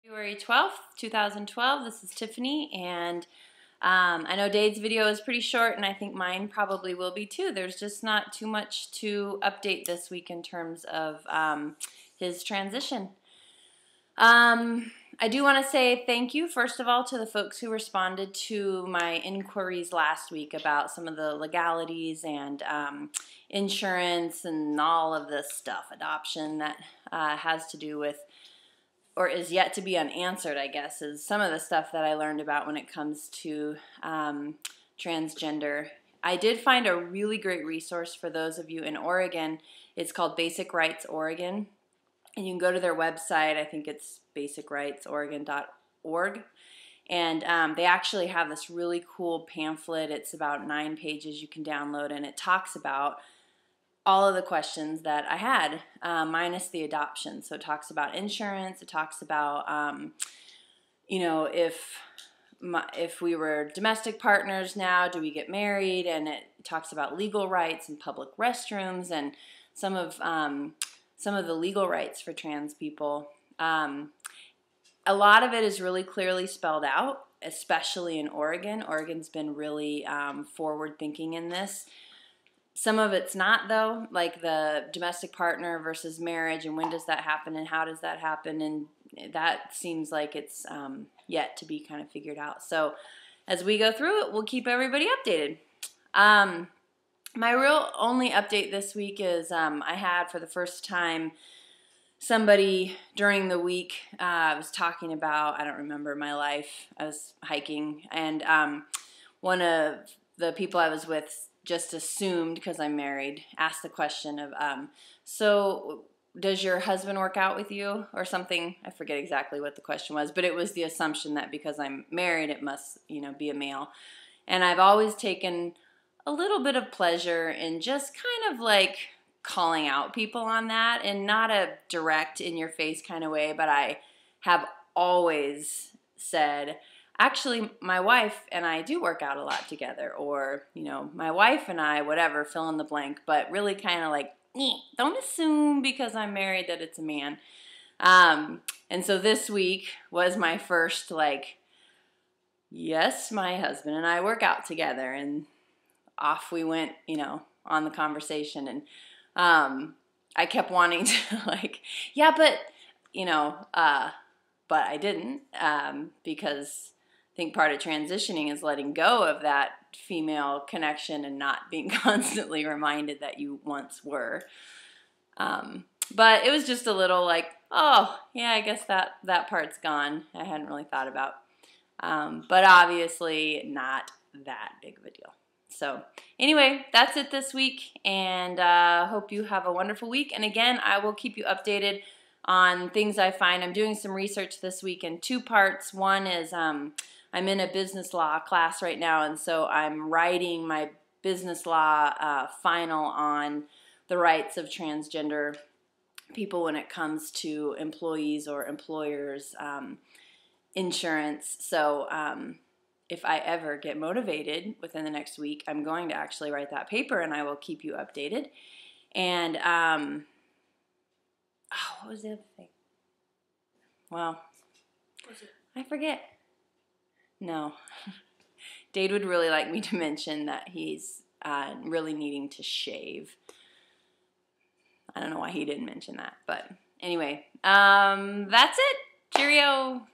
February 12th, 2012. This is Tiffany, and I know Dade's video is pretty short, and I think mine probably will be too. There's just not too much to update this week in terms of his transition. I do want to say thank you, first of all, to the folks who responded to my inquiries last week about some of the legalities and insurance and all of this stuff, adoption that has to do with, or is yet to be unanswered, I guess, is some of the stuff that I learned about when it comes to transgender. I did find a really great resource for those of you in Oregon. It's called Basic Rights Oregon, and you can go to their website. I think it's basicrightsoregon.org, and they actually have this really cool pamphlet. It's about 9 pages you can download, and it talks about all of the questions that I had, minus the adoption. So it talks about insurance. It talks about, you know, if we were domestic partners now, do we get married? And it talks about legal rights and public restrooms and some of the legal rights for trans people. A lot of it is really clearly spelled out, especially in Oregon. Oregon's been really forward-thinking in this. Some of it's not, though, like the domestic partner versus marriage, and when does that happen, and how does that happen, and that seems like it's yet to be kind of figured out. So as we go through it, we'll keep everybody updated. My real only update this week is I had, for the first time, somebody during the week was talking about, I don't remember my life, I was hiking, and one of the people I was with just assumed, because I'm married, asked the question of, so does your husband work out with you or something? I forget exactly what the question was, but it was the assumption that because I'm married, it must, you know, be a male. And I've always taken a little bit of pleasure in just kind of like calling out people on that, and not a direct in-your-face kind of way, but I have always said, actually, my wife and I do work out a lot together, or, you know, my wife and I, whatever, fill in the blank, but really kind of like, don't assume because I'm married that it's a man. And so this week was my first, like, yes, my husband and I work out together, and off we went, you know, on the conversation, and I kept wanting to, like, yeah, but, you know, but I didn't, because I think part of transitioning is letting go of that female connection and not being constantly reminded that you once were. But it was just a little like, oh, yeah, I guess that part's gone. I hadn't really thought about. But obviously not that big of a deal. So anyway, that's it this week, and hope you have a wonderful week. And again, I will keep you updated on things I find. I'm doing some research this week in 2 parts. One is I'm in a business law class right now, and so I'm writing my business law final on the rights of transgender people when it comes to employees or employers' insurance. So if I ever get motivated within the next week, I'm going to actually write that paper, and I will keep you updated. And oh, what was the other thing? Well, I forget. No. Dade would really like me to mention that he's really needing to shave. I don't know why he didn't mention that, but anyway, that's it. Cheerio.